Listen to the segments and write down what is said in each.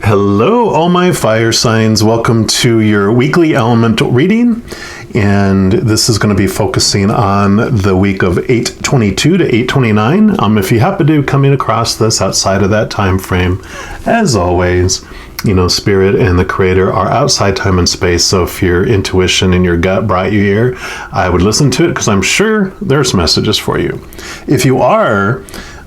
Hello, all my fire signs. Welcome to your weekly elemental reading. And this is going to be focusing on the week of 8/22 to 8/29. If you happen to be coming across this outside of that time frame, as always, Spirit and the Creator are outside time and space. So if your intuition and your gut brought you here, I would listen to it because I'm sure there's messages for you. If you are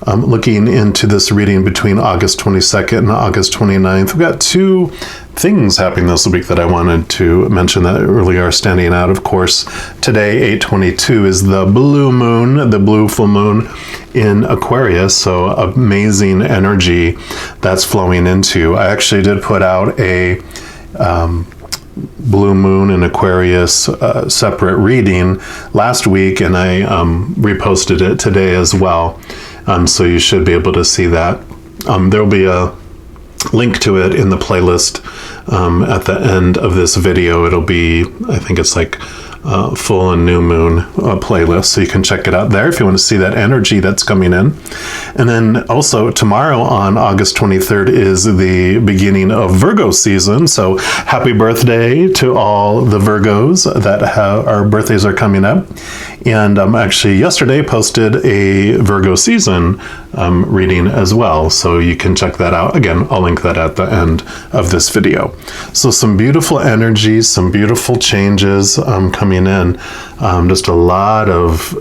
looking into this reading between August 22nd and August 29th, we've got two things happening this week that I wanted to mention that really are standing out. Of course, today, 8/22, is the blue moon, the blue full moon in Aquarius. So amazing energy that's flowing into. I actually did put out a blue moon in Aquarius separate reading last week, and I reposted it today as well. So you should be able to see that. There'll be a link to it in the playlist at the end of this video. It'll be, I think it's like full and new moon playlist, so you can check it out there if you want to see that energy that's coming in. And then also tomorrow on August 23rd is the beginning of Virgo season, so happy birthday to all the Virgos that our birthdays are coming up. And actually yesterday posted a Virgo season reading as well, so you can check that out. Again, I'll link that at the end of this video. So some beautiful energies, some beautiful changes coming in. Just a lot of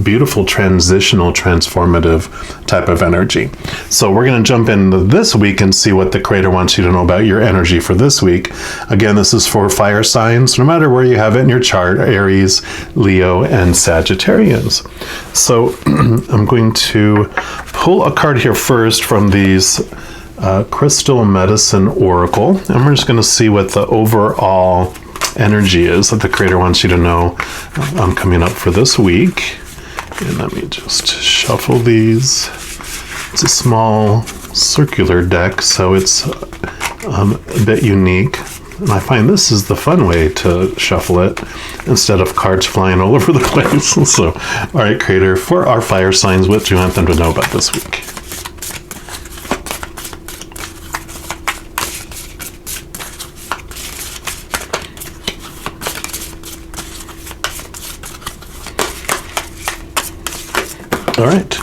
beautiful transitional, transformative type of energy. So we're going to jump into this week and see what the Creator wants you to know about your energy for this week. Again, this is for fire signs, no matter where you have it in your chart: Aries, Leo, and Sagittarians. So I'm going to pull a card here first from these Crystal Medicine Oracle, and we're just going to see what the overall energy is that the Creator wants you to know coming up for this week. And let me just shuffle these. It's a small circular deck, so it's a bit unique. And I find this is the fun way to shuffle it instead of cards flying all over the place. So, all right, Creator, for our fire signs, what do you want them to know about this week? All right.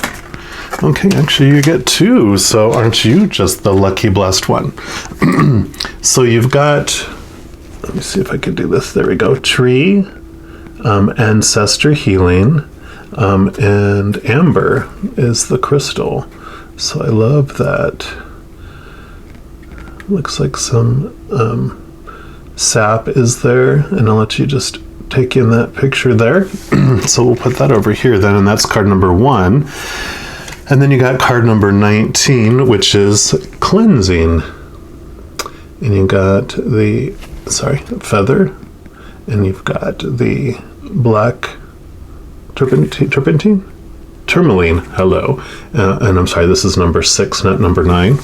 Okay, actually you get two, so aren't you just the lucky blessed one? So you've got, let me see if I can do this. There we go. Tree, ancestor healing, and amber is the crystal. So I love that. Looks like some sap is there, and I'll let you just take in that picture there. So we'll put that over here then, and that's card number 1. And then you got card number 19, which is cleansing. And you got the, feather, and you've got the black tourmaline, hello. And I'm sorry, this is number 6, not number 9.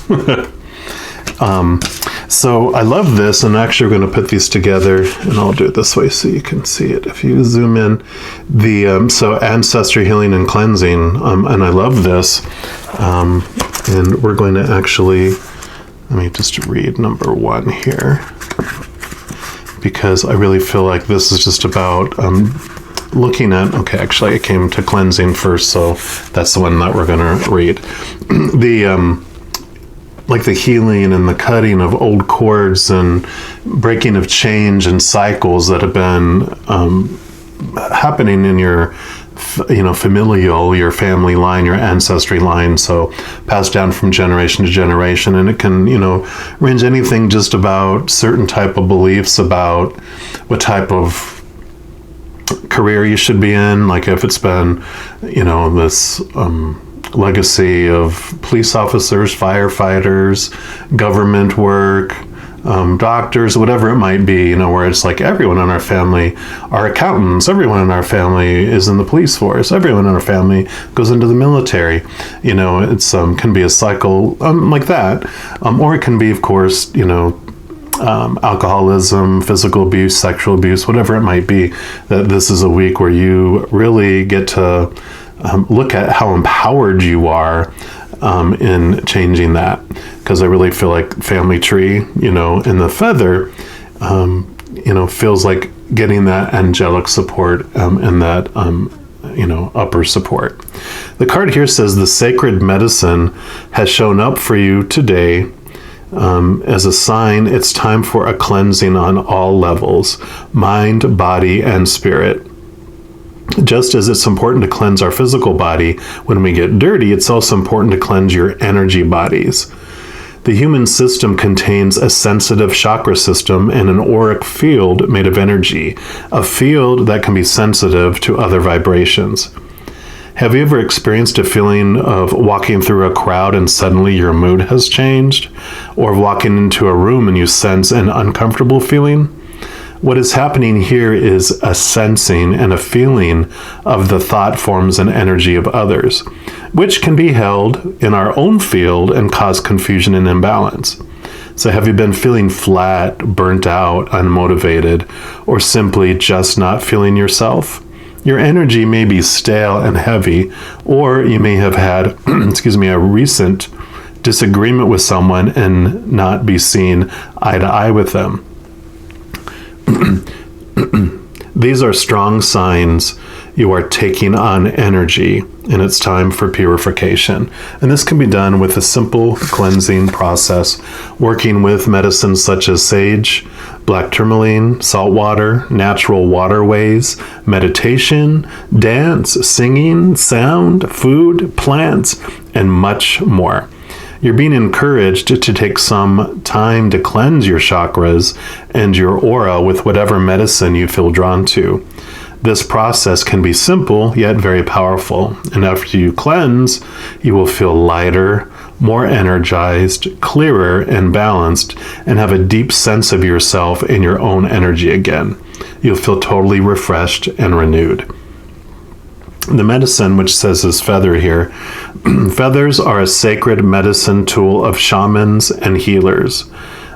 So I love this, and actually we're going to put these together, and I'll do it this way so you can see it. If you zoom in, the so ancestry healing and cleansing, and I love this, and we're going to actually, let me just read number 1 here, because I really feel like this is just about looking at, okay, actually I came to cleansing first, so that's the one that we're going to read. Like the healing and the cutting of old cords and breaking of change and cycles that have been happening in your, familial, your family line, your ancestry line. So passed down from generation to generation, and it can, range anything just about certain type of beliefs about what type of career you should be in. Like if it's been, this, legacy of police officers, firefighters, government work, doctors, whatever it might be, where it's like everyone in our family are accountants, everyone in our family is in the police force, everyone in our family goes into the military. It's can be a cycle like that, or it can be, of course, alcoholism, physical abuse, sexual abuse, whatever it might be. That this is a week where you really get to look at how empowered you are in changing that, because I really feel like family tree, and the feather, feels like getting that angelic support and that, upper support. The card here says the sacred medicine has shown up for you today as a sign it's time for a cleansing on all levels, mind, body, and spirit. Just as it's important to cleanse our physical body when we get dirty, it's also important to cleanse your energy bodies. The human system contains a sensitive chakra system and an auric field made of energy, a field that can be sensitive to other vibrations. Have you ever experienced a feeling of walking through a crowd and suddenly your mood has changed? Or walking into a room and you sense an uncomfortable feeling? What is happening here is a sensing and a feeling of the thought forms and energy of others, which can be held in our own field and cause confusion and imbalance. So have you been feeling flat, burnt out, unmotivated, or simply just not feeling yourself? Your energy may be stale and heavy, or you may have had, a recent disagreement with someone and not be seen eye to eye with them. These are strong signs you are taking on energy, and it's time for purification. And this can be done with a simple cleansing process, working with medicines such as sage, black tourmaline, salt water, natural waterways, meditation, dance, singing, sound, food, plants, and much more. You're being encouraged to take some time to cleanse your chakras and your aura with whatever medicine you feel drawn to. This process can be simple, yet very powerful. And after you cleanse, you will feel lighter, more energized, clearer, and balanced, and have a deep sense of yourself and your own energy again. You'll feel totally refreshed and renewed. The medicine, which says is feather here, feathers are a sacred medicine tool of shamans and healers.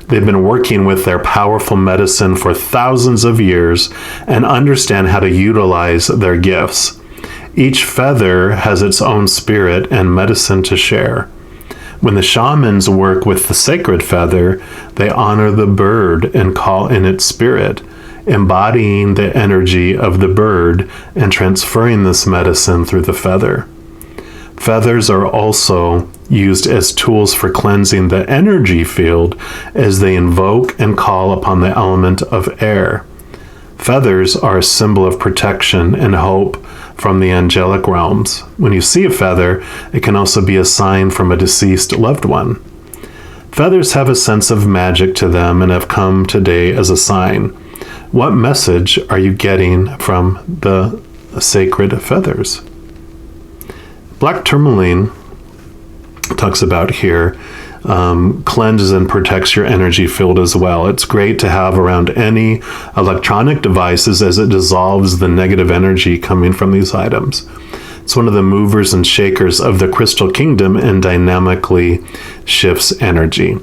They've been working with their powerful medicine for thousands of years and understand how to utilize their gifts. Each feather has its own spirit and medicine to share. When the shamans work with the sacred feather, they honor the bird and call in its spirit, embodying the energy of the bird and transferring this medicine through the feather. Feathers are also used as tools for cleansing the energy field as they invoke and call upon the element of air. Feathers are a symbol of protection and hope from the angelic realms. When you see a feather, it can also be a sign from a deceased loved one. Feathers have a sense of magic to them and have come today as a sign. What message are you getting from the sacred feathers? Black tourmaline talks about here cleanses and protects your energy field as well. It's great to have around any electronic devices as it dissolves the negative energy coming from these items. It's one of the movers and shakers of the crystal kingdom and dynamically shifts energy.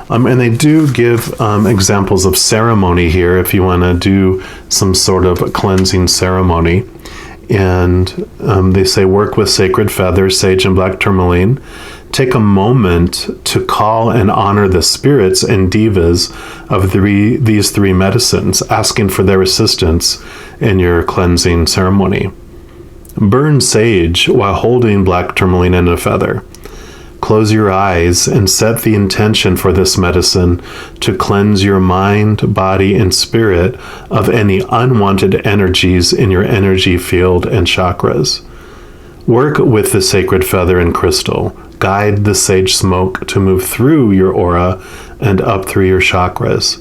And they do give examples of ceremony here if you want to do some sort of cleansing ceremony. And they say work with sacred feathers, sage and black tourmaline. Take a moment to call and honor the spirits and devas of these three medicines, asking for their assistance in your cleansing ceremony. Burn sage while holding black tourmaline and a feather. Close your eyes and set the intention for this medicine to cleanse your mind, body, and spirit of any unwanted energies in your energy field and chakras. Work with the sacred feather and crystal. Guide the sage smoke to move through your aura and up through your chakras.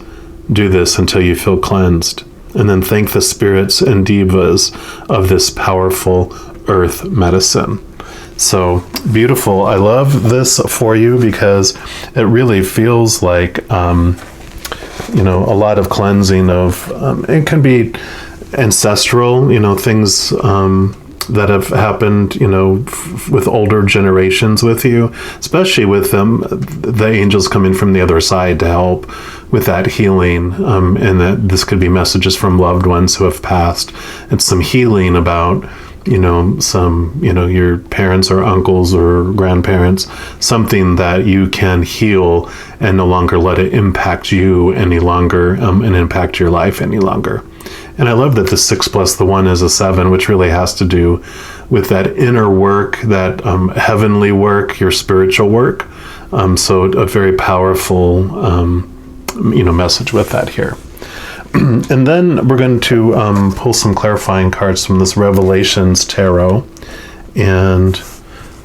Do this until you feel cleansed, and then thank the spirits and devas of this powerful earth medicine. So beautiful. I love this for you because it really feels like, a lot of cleansing of, it can be ancestral, things that have happened, with older generations with you, especially with the angels coming from the other side to help with that healing. And that this could be messages from loved ones who have passed. It's some healing about some, your parents or uncles or grandparents, something that you can heal and no longer let it impact you any longer, and impact your life any longer. And I love that the 6 plus the 1 is a 7, which really has to do with that inner work, that heavenly work, your spiritual work. So a very powerful, message with that here. And then we're going to pull some clarifying cards from this Revelations Tarot and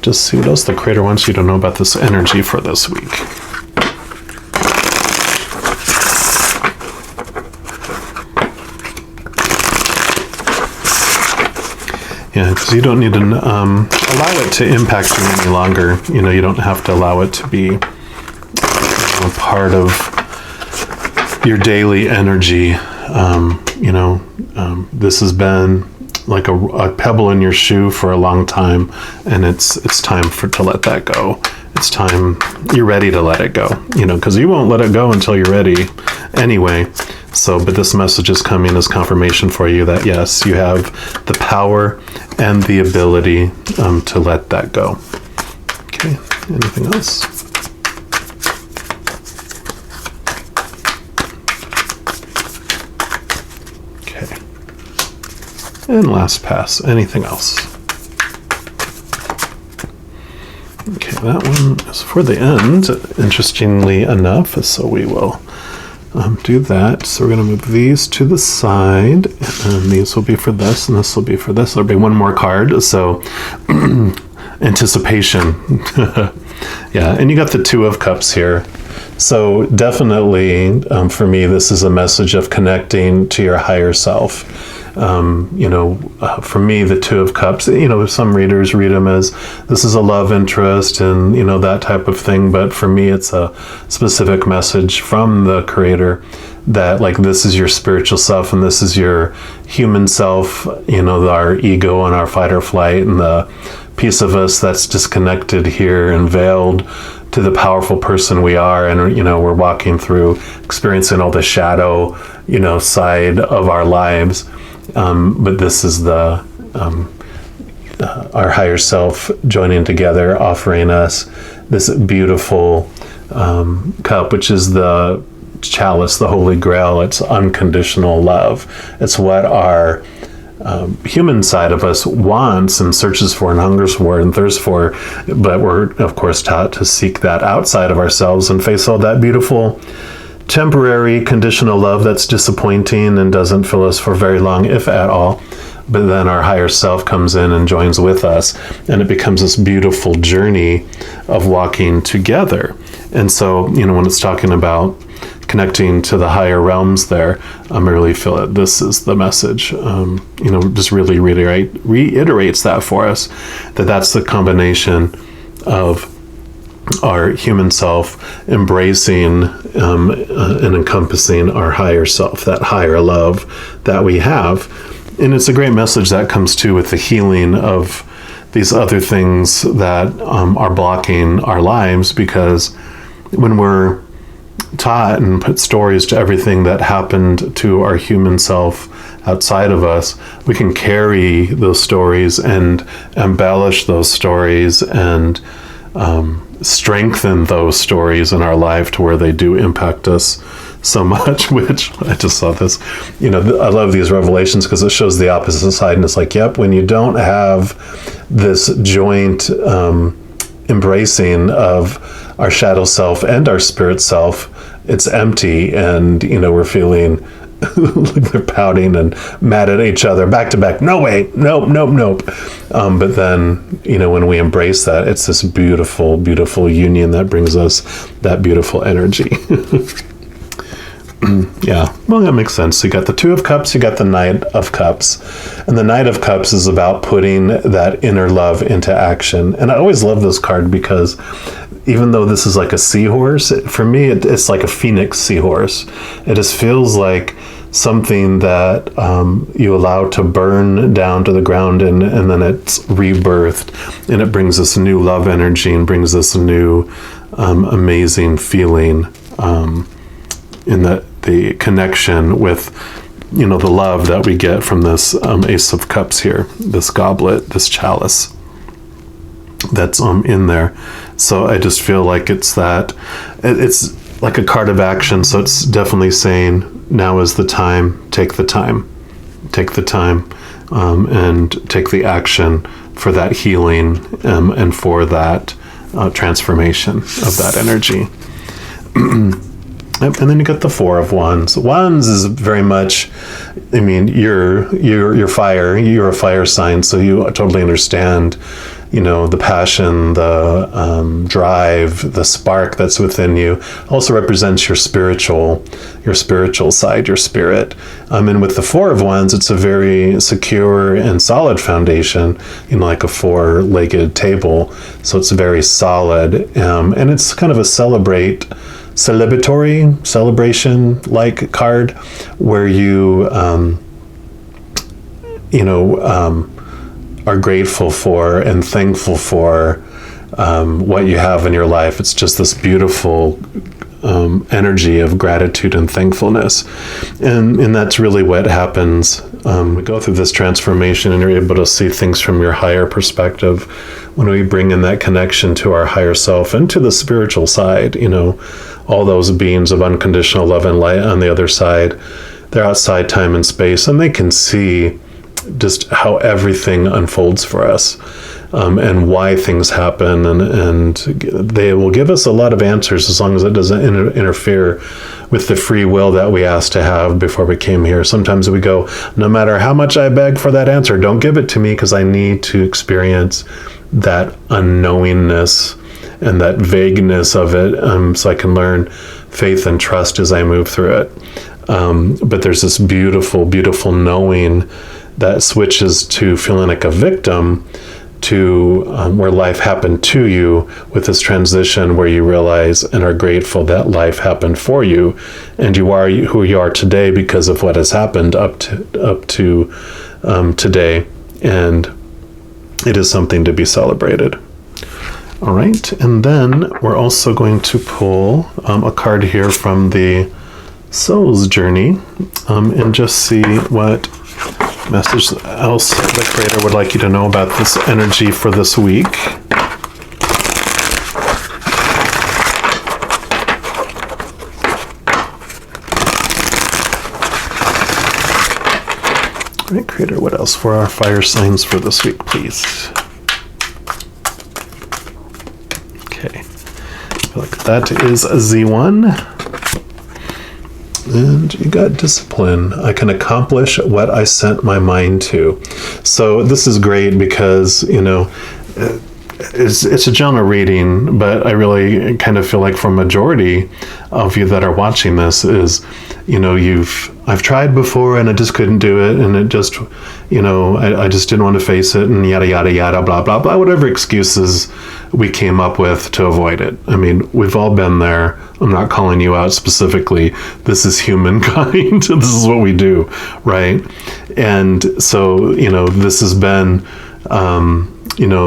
just see what else the Creator wants you to know about this energy for this week. Yeah, because you don't need to allow it to impact you any longer. You don't have to allow it to be a part of your daily energy. This has been like a pebble in your shoe for a long time, and it's time to let that go. It's time you're ready to let it go, because you won't let it go until you're ready anyway. But this message is coming as confirmation for you that yes, you have the power and the ability to let that go. Okay, anything else? And last pass. Anything else? Okay, that one is for the end, interestingly enough, so we will do that. So we're going to move these to the side, and these will be for this, and this will be for this. There'll be one more card, so anticipation. Yeah, and you got the 2 of Cups here. So definitely, for me, this is a message of connecting to your higher self. For me, the 2 of Cups, some readers read them as this is a love interest and, that type of thing. But for me, it's a specific message from the Creator that this is your spiritual self and this is your human self, our ego and our fight or flight and the piece of us that's disconnected here and veiled to the powerful person we are. And, we're walking through experiencing all the shadow, side of our lives. But this is the our higher self joining together, offering us this beautiful cup, which is the chalice, the Holy Grail. It's unconditional love. It's what our human side of us wants and searches for and hungers for and thirsts for. But we're, of course, taught to seek that outside of ourselves and face all that beautiful temporary conditional love that's disappointing and doesn't fill us for very long, if at all. But then our higher self comes in and joins with us, and it becomes this beautiful journey of walking together. And so, when it's talking about connecting to the higher realms there, I really feel that this is the message. Just really reiterates that for us, that's the combination of our human self embracing and encompassing our higher self, that higher love that we have. And it's a great message that comes too with the healing of these other things that are blocking our lives, because when we're taught and put stories to everything that happened to our human self outside of us, we can carry those stories and embellish those stories and strengthen those stories in our life to where they do impact us so much, which I just saw this, I love these revelations because it shows the opposite side. And it's yep, when you don't have this joint embracing of our shadow self and our spirit self, it's empty. And, we're feeling like they're pouting and mad at each other back to back. No way. Nope. But then, when we embrace that, it's this beautiful, beautiful union that brings us that beautiful energy. Yeah, well, that makes sense. So you got the 2 of Cups, you got the Knight of Cups. And the Knight of Cups is about putting that inner love into action. And I always love this card because even though this is like a seahorse, for me, it's like a phoenix seahorse. It just feels like something that you allow to burn down to the ground, and then it's rebirthed, and it brings this new love energy and brings this new amazing feeling in the connection with the love that we get from this Ace of Cups here, this goblet, this chalice that's in there. So I just feel like it's like a card of action. So it's definitely saying, now is the time, take the time, and take the action for that healing, and for that transformation of that energy. Yep, and then you get the Four of Wands. Wands is very much, you're fire. You're a fire sign, so you totally understand, the passion, the drive, the spark that's within you. Also represents your spiritual side, your spirit. And with the Four of Wands, it's a very secure and solid foundation, like a four-legged table. So it's very solid, and it's kind of a celebration-like card, where you, are grateful for and thankful for what you have in your life. It's just this beautiful energy of gratitude and thankfulness, and that's really what happens. We go through this transformation, and you're able to see things from your higher perspective when we bring in that connection to our higher self and to the spiritual side. All those beings of unconditional love and light on the other side, they're outside time and space, and they can see just how everything unfolds for us, and why things happen, and they will give us a lot of answers, as long as it doesn't interfere with the free will that we asked to have before we came here. Sometimes we go, no matter how much I beg for that answer, don't give it to me, because I need to experience that unknowingness and that vagueness of it, so I can learn faith and trust as I move through it. But there's this beautiful, beautiful knowing that switches to feeling like a victim, to where life happened to you, with this transition where you realize and are grateful that life happened for you, and you are who you are today because of what has happened up to today, and it is something to be celebrated. All right, and then we're also going to pull a card here from the Soul's Journey, and just see what message else the Creator would like you to know about this energy for this week. All right, Creator, what else for our fire signs for this week, please? Okay, I feel like that is a Z1. And you got discipline. I can accomplish what I sent my mind to. So this is great because, it's a general reading, but I really kind of feel like for a majority of you that are watching this is, I've tried before and I just couldn't do it, and it just, I just didn't want to face it, and yada, yada, yada, blah, blah, blah, whatever excuses we came up with to avoid it. We've all been there. I'm not calling you out specifically. This is humankind. This is what we do, right? And so, this has been,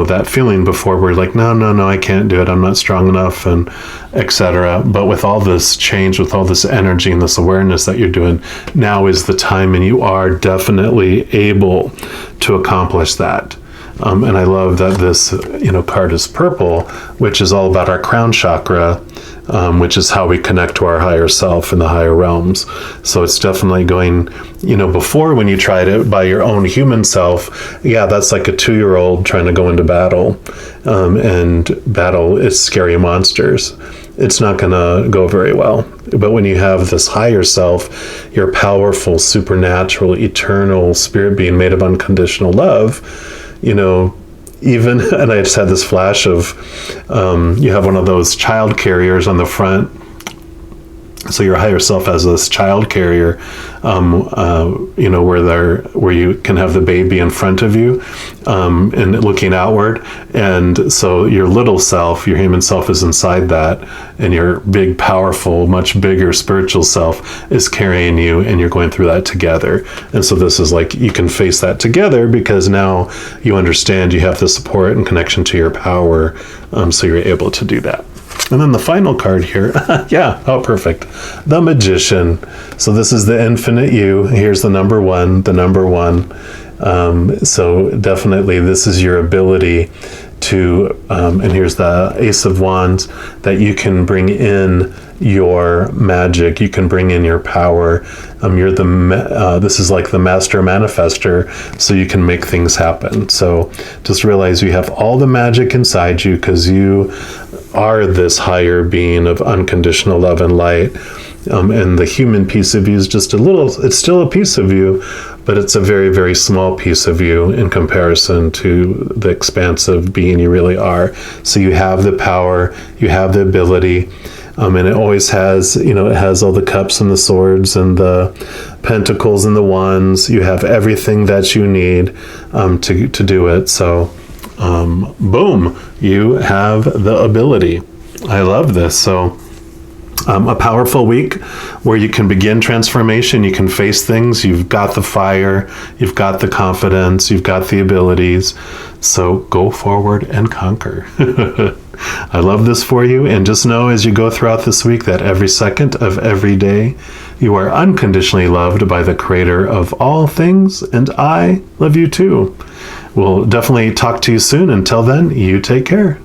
that feeling before where you're like, no, I can't do it. I'm not strong enough, and etc. But with all this change, with all this energy and this awareness that you're doing, now is the time, and you are definitely able to accomplish that. And I love that this, card is purple, which is all about our crown chakra, which is how we connect to our higher self in the higher realms. So it's definitely going, before, when you tried it by your own human self, that's like a 2-year-old trying to go into battle, and battle is scary monsters. It's not going to go very well. But when you have this higher self, your powerful, supernatural, eternal spirit being made of unconditional love, even, and I just had this flash of, you have one of those child carriers on the front. So your higher self has this child carrier, where you can have the baby in front of you, and looking outward. And so your little self, your human self, is inside that, and your big, powerful, much bigger spiritual self is carrying you, and you're going through that together. And so this is like, you can face that together, because now you understand you have the support and connection to your power, so you're able to do that. And then the final card here, yeah, oh, perfect. The Magician. So this is the infinite you. Here's the number one, the number one. So definitely this is your ability to, and here's the Ace of Wands, that you can bring in your magic, you can bring in your power. You're this is like the master manifester, so you can make things happen. So just realize you have all the magic inside you, because you are this higher being of unconditional love and light. And the human piece of you is just it's still a piece of you, but it's a very, very small piece of you in comparison to the expansive being you really are. So you have the power, you have the ability, and it always has, it has all the cups and the swords and the pentacles and the wands. You have everything that you need to do it. So, boom, you have the ability. I love this. So, a powerful week where you can begin transformation, you can face things, you've got the fire, you've got the confidence, you've got the abilities. So go forward and conquer. I love this for you, and just know as you go throughout this week that every second of every day you are unconditionally loved by the Creator of all things, and I love you too. We'll definitely talk to you soon. Until then, you take care.